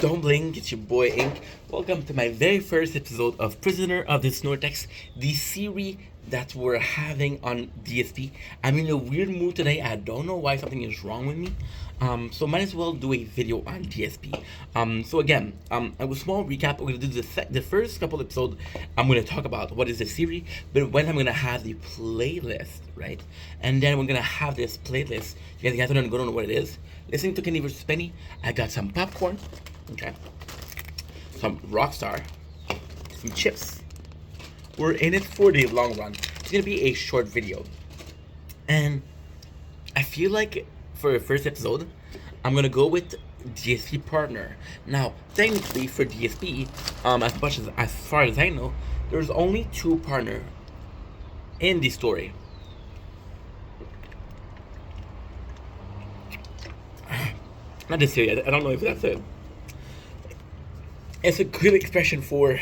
Don't blink, it's your boy Ink. Welcome to my very first episode of Prisoner of the Snortex, the series that we're having on DSP. I'm in a weird mood today. I don't know why something is wrong with me. So might as well do a video on DSP. So again, a small recap. We're gonna do the first couple episodes. I'm gonna talk about what is the series, but when I'm gonna have the playlist, right? And then we're gonna have this playlist. You guys don't know what it is. Listening to Kenny versus Penny. I got some popcorn. Okay. Some Rockstar. Some chips. We're in it for the long run. It's gonna be a short video. And I feel like for the first episode, I'm gonna go with DSP partner. Now, technically for DSP, as far as I know, there's only two partner in the story. Not this series. I don't know if that's it. It's a good expression for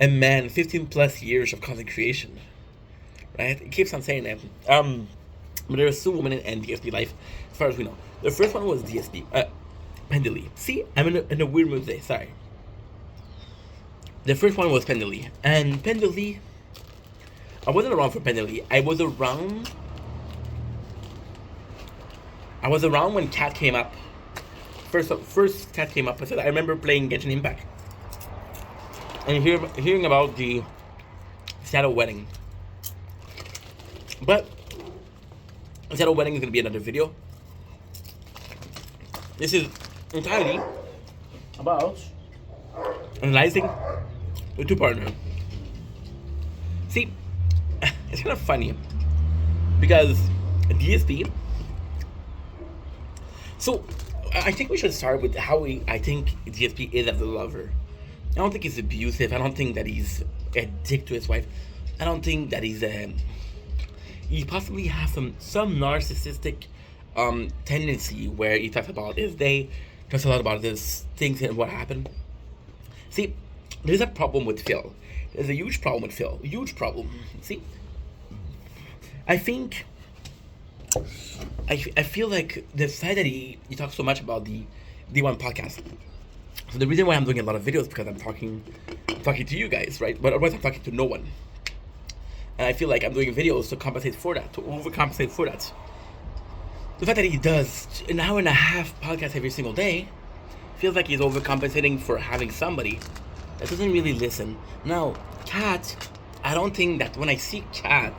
a man 15 plus years of content creation, right? It keeps on saying that. But there's two women in DSP life, as far as we know. The first one was DSP, Pendley. See, I'm in a weird mood today. Sorry. The first one was Pendley, and Pendley. I wasn't around for Pendley. I was around when Cat came up. First Cat came up. I remember playing Genshin Impact and hearing about the Shadow Wedding. But Shadow Wedding is gonna be another video. This is entirely about analyzing the two partner. See, it's kind of funny because DSP. So I think we should start with how I think DSP is as a lover. I don't think he's abusive. I don't think that he's a dick to his wife. I don't think that he possibly has some narcissistic tendency where he talks about his day, talks a lot about his things and what happened. See, there's a problem with Phil. There's a huge problem with Phil. Huge problem. See, I think I feel like the side that he talks so much about the D1 podcast. So the reason why I'm doing a lot of videos is because I'm talking to you guys, right? But otherwise I'm talking to no one. And I feel like I'm doing videos to compensate for that, to overcompensate for that. The fact that he does an hour and a half podcast every single day feels like he's overcompensating for having somebody that doesn't really listen. Now, Kat, I don't think that when I see Kat,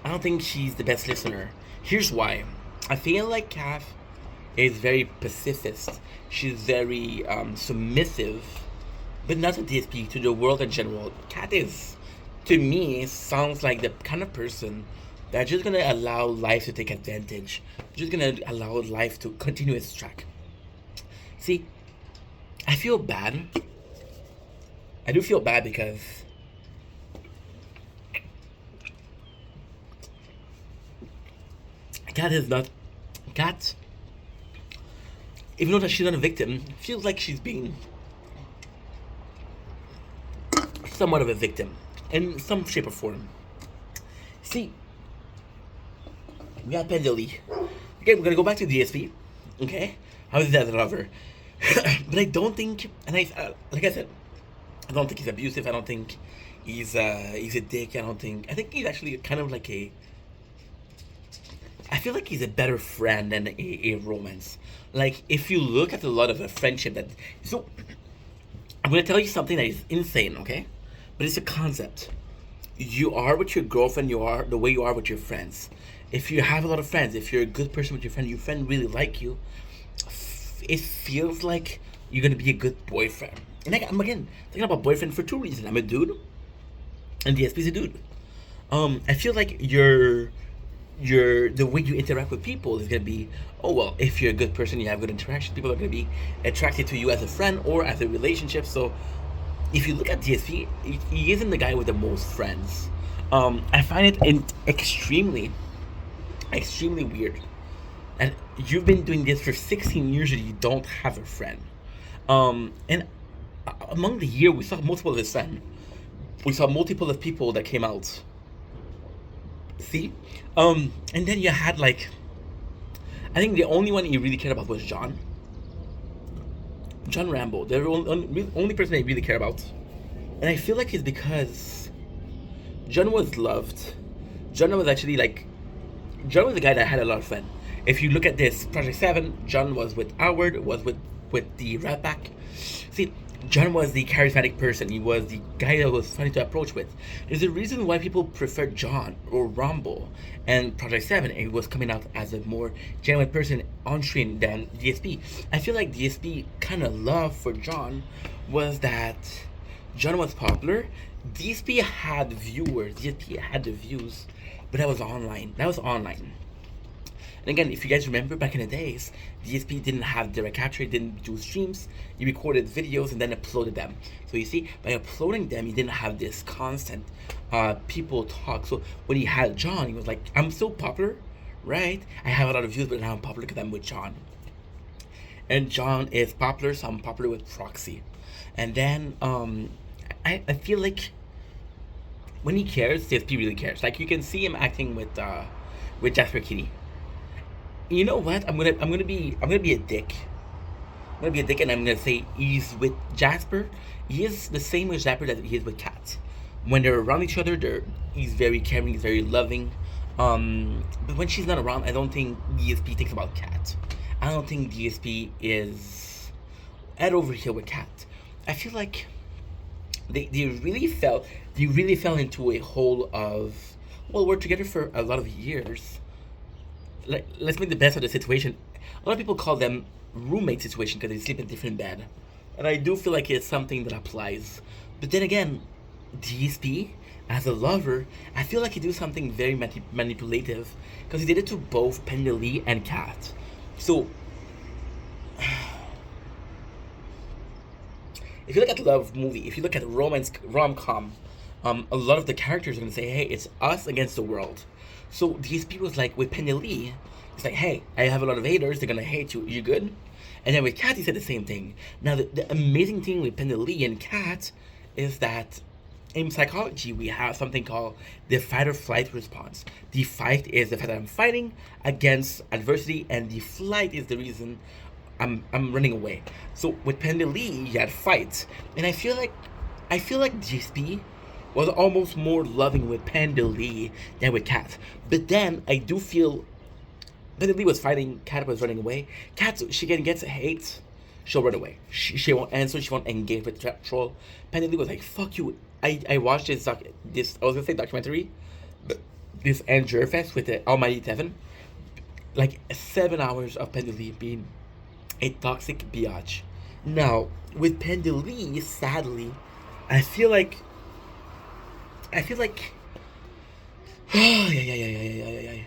I don't think she's the best listener. Here's why. I feel like Kat is very pacifist. She's very submissive, but not to DSP, to the world in general. Kat is, to me, sounds like the kind of person that's just gonna allow life to take advantage. Just gonna allow life to continue its track. See, I feel bad. I do feel bad because Kat, even though that she's not a victim, feels like she's being somewhat of a victim in some shape or form. See, we got Pendley. Okay, we're gonna go back to DSP. Okay, how is that a lover? But I don't think, and like I said, I don't think he's abusive. I don't think he's a dick. I think he's actually kind of like I feel like he's a better friend than a romance. Like, if you look at a lot of a friendship so, I'm gonna tell you something that is insane, okay? But it's a concept. You are with your girlfriend, you are the way you are with your friends. If you have a lot of friends, if you're a good person with your friend really like you, it feels like you're gonna be a good boyfriend. And I'm again thinking about boyfriend for two reasons. I'm a dude, and DSP's a dude. I feel like the way you interact with people is gonna be, oh well, if you're a good person, you have good interaction, people are gonna be attracted to you as a friend or as a relationship. So if you look at DSP, he isn't the guy with the most friends. I find it extremely weird. And you've been doing this for 16 years and you don't have a friend. And among the year, we saw multiple of his friends. We saw multiple of people that came out. See? And then you had like, I think the only one he really cared about was John. John Rambo, the only person I really care about. And I feel like it's because John was loved. John was actually like, John was the guy that had a lot of fun. If you look at this Project 7, John was with Howard, was with the Rat Pack. See, John was the charismatic person. He was the guy that was funny to approach with. There's a reason why people prefer John or Rambo and Project 7. It was coming out as a more genuine person on screen than DSP. I feel like DSP kind of love for John was that John was popular. DSP had viewers. DSP had the views, but that was online. That was online. And again, if you guys remember back in the days, DSP didn't have direct capture, he didn't do streams, he recorded videos and then uploaded them. So you see, by uploading them, he didn't have this constant people talk. So when he had John, he was like, I'm so popular, right? I have a lot of views, but now I'm popular because I'm with John. And John is popular, so I'm popular with Proxy. And then I feel like when he cares, DSP really cares. Like you can see him acting with Jasper Kitty. You know what? I'm gonna be a dick. I'm gonna be a dick, and I'm gonna say he's with Jasper. He is the same with Jasper that he is with Kat. When they're around each other, he's very caring, he's very loving. But when she's not around, I don't think DSP thinks about Kat. I don't think DSP is head over here with Kat. I feel like they really fell into a hole of, well, we're together for a lot of years. Like, let's make the best of the situation. A lot of people call them roommate situation because they sleep in different bed, and I do feel like it's something that applies. But then again, DSP as a lover, I feel like he do something very manipulative because he did it to both Pendley and Kat. So if you look at the love movie, if you look at the romance rom-com, a lot of the characters are gonna say, "Hey, it's us against the world." So DSP was like with Penny Lee, it's like, "Hey, I have a lot of haters. They're gonna hate you. You good?" And then with Kat, he said the same thing. Now, the amazing thing with Penny Lee and Kat is that in psychology we have something called the fight or flight response. The fight is the fact that I'm fighting against adversity, and the flight is the reason I'm running away. So with Penny Lee, you had fight, and I feel like DSP was almost more loving with Panda Lee than with Kat. But then I do feel Panda Lee was fighting, Kat was running away. Kat, she gets hate, she'll run away. She won't answer, she won't engage with the troll. Panda Lee was like, fuck you. I watched this I was gonna say documentary, but this Andrew Fest with the Almighty Tevin. Like 7 hours of Panda Lee being a toxic biatch. Now, with Panda Lee, sadly, I feel like yeah, yeah, yeah, yeah, yeah, yeah, yeah.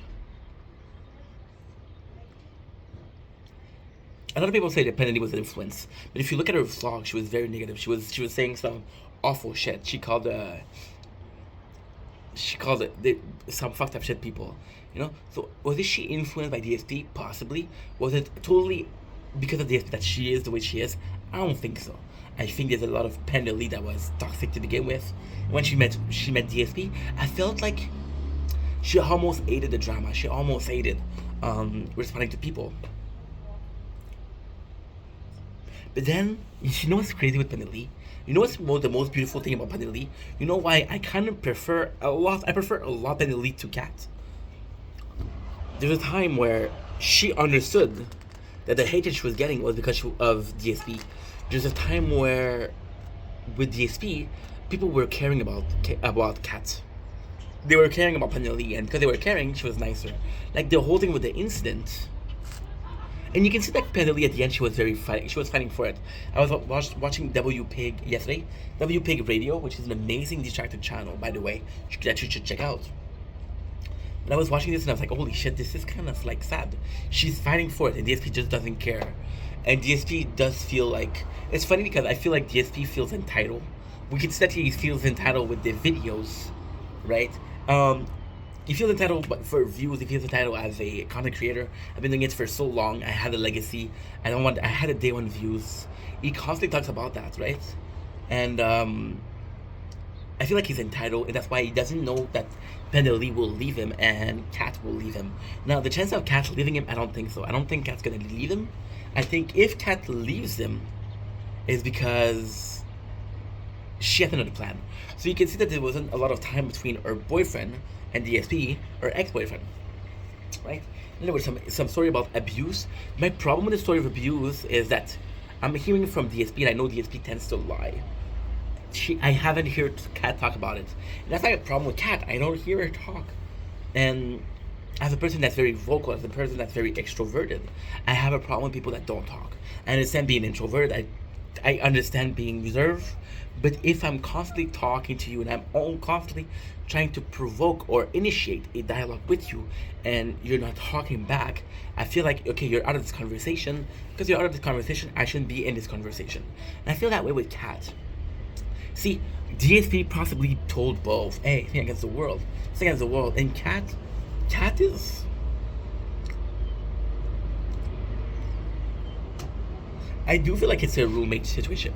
A lot of people say that Penny was an influence, but if you look at her vlog, she was very negative. She was saying some awful shit. She called it some fucked up shit people, you know. So was she influenced by DSP? Possibly. Was it totally because of DSP that she is the way she is? I don't think so. I think there's a lot of Panda Lee that was toxic to begin with. When she met DSP, I felt like she almost hated the drama. She almost hated responding to people. But then, you know what's crazy with Panda Lee? You know what's the most beautiful thing about Panda Lee? You know why I kind of prefer a lot? I prefer a lot Panda Lee to Kat. There's a time where she understood that the hate that she was getting was because of DSP. There's a time where, with DSP, people were caring about Kat. They were caring about Panda Lee, and because they were caring, she was nicer. Like the whole thing with the incident. And you can see that Panda Lee at the end, she was fighting for it. I was watching W Pig yesterday, W Pig Radio, which is an amazing distracted channel, by the way, that you should check out. But I was watching this and I was like, holy shit, this is kind of like sad. She's fighting for it, and DSP just doesn't care. And DSP does feel like, it's funny because I feel like DSP feels entitled. We can see that he feels entitled with the videos, right? He feels entitled for views. He feels entitled as a content creator. I've been doing it for so long. I had a legacy. I had a day one views. He constantly talks about that, right? And I feel like he's entitled, and that's why he doesn't know that Panda Lee will leave him and Kat will leave him. Now, the chance of Kat leaving him, I don't think so. I don't think Kat's gonna leave him. I think if Kat leaves him, is because she had another plan. So you can see that there wasn't a lot of time between her boyfriend and DSP, her ex-boyfriend, right? And there was some story about abuse. My problem with the story of abuse is that I'm hearing from DSP, and I know DSP tends to lie. I haven't heard Kat talk about it. And that's not a problem with Kat. I don't hear her talk. And as a person that's very vocal, as a person that's very extroverted, I have a problem with people that don't talk. I understand being introverted. I understand being reserved. But if I'm constantly talking to you and I'm constantly trying to provoke or initiate a dialogue with you and you're not talking back, I feel like, okay, you're out of this conversation. Because you're out of this conversation, I shouldn't be in this conversation. And I feel that way with Kat. See, DSP possibly told both, hey, think against the world. Think against the world. And Kat is... I do feel like it's a roommate situation.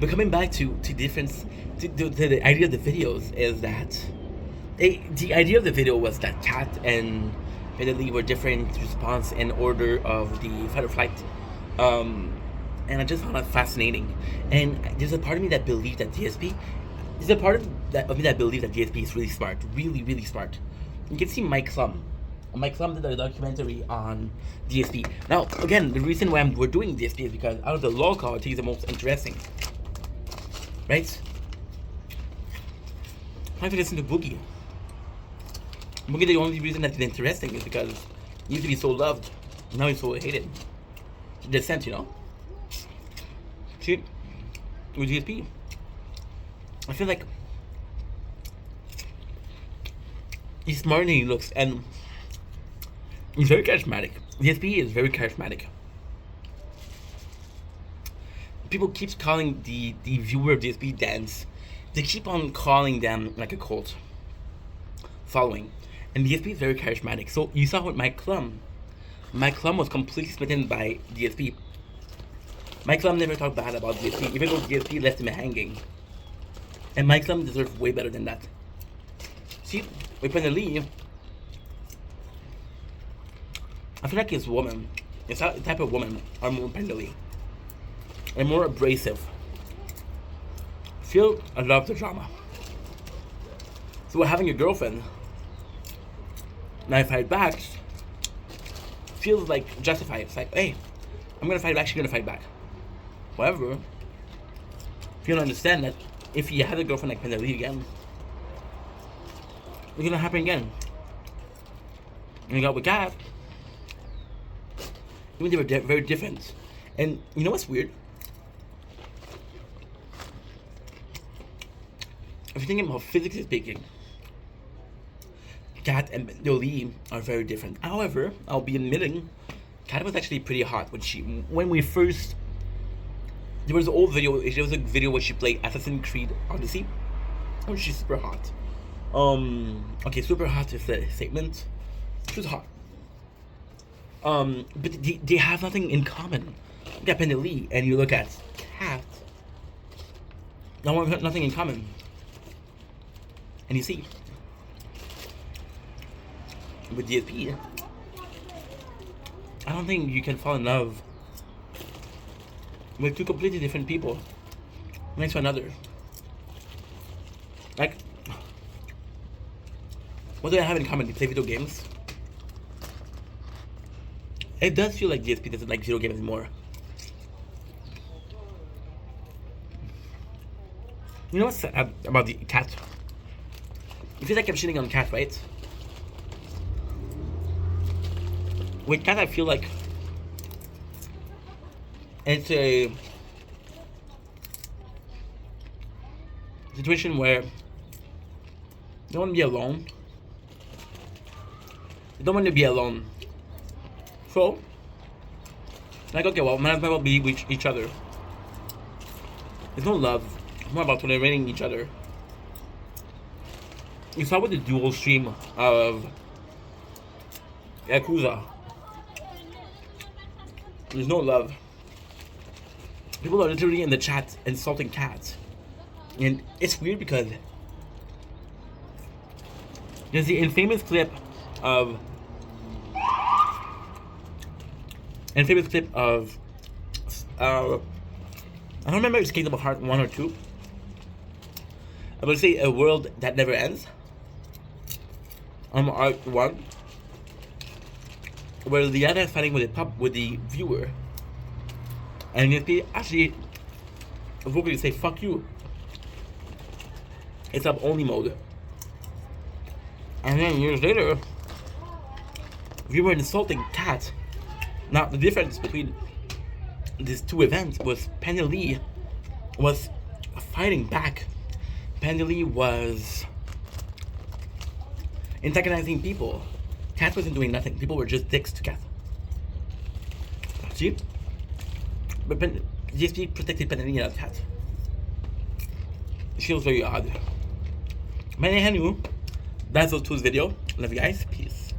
But coming back to difference, to the idea of the videos is that... the idea of the video was that Kat and Bentley were different response in order of the fight or flight. And I just found that fascinating. And there's a part of me that believes that DSP... There's a part of me that believes that DSP is really smart. Really, really smart. You can see Mike Klum. Mike Klum did a documentary on DSP. Now, again, the reason why we're doing DSP is because out of the law college, he's the most interesting. Right? I have to listen to Boogie. Boogie, the only reason that he's interesting is because he used to be so loved. Now he's so hated. Descent, you know? See, with DSP, I feel like he's smarter than he looks, and he's very charismatic. DSP is very charismatic. People keep calling the viewer of DSP dance. They keep on calling them like a cult following, and DSP is very charismatic. So you saw with Mike Klum. Mike Klum was completely smitten by DSP. Mike Klum never talked bad about DSP, even though DSP left him hanging. And Mike Klum deserves way better than that. See, with Penny, I feel like his woman, the type of woman are more Penny and more abrasive. Feel I love the drama. So we're having a girlfriend. Now I fight back. Feels like justified. It's like, hey, I'm gonna fight back. She's gonna fight back. However, if you don't understand that, if you have a girlfriend like Penny again, it's gonna happen again. And you got with Kat. Even they were very different. And you know what's weird? If you're thinking about physically speaking, Kat and Jolie are very different. However, I'll be admitting, Kat was actually pretty hot when we first. There was an old video. There was a video where she played Assassin's Creed Odyssey. Oh, she's super hot. Okay, super hot is the statement. She was hot. But they have nothing in common. Look at Penny Lee, and you look at Kat. Nothing in common. And you see, with DSP, I don't think you can fall in love with two completely different people next to another. Like, what do they have in common? They play video games. It does feel like DSP doesn't like video games anymore. You know what's sad about the Kat? It feels like I'm shitting on Kat, right? With Kat, I feel like it's a situation where you don't want to be alone. You don't want to be alone. So, like, okay, well, might as well be with each other. There's no love. It's more about tolerating each other. You saw with the dual stream of Yakuza. There's no love. People are literally in the chat insulting Kat. And it's weird because there's the infamous clip of I don't remember if it's Kingdom of Hearts 1 or 2. I would say A World That Never Ends. Art 1. Where Liana is fighting with the viewer. And DSP actually vocally say fuck you. It's up only mode. And then years later, viewer insulting Cat. Now the difference between these two events was Penny Lee was fighting back. Penny Lee was antagonizing people. Cat wasn't doing nothing. People were just dicks to Cat. See? But GSP protected Penny Lee and Cat. It feels very odd. My name is Hanu. That's those two's video. Love you guys. Peace.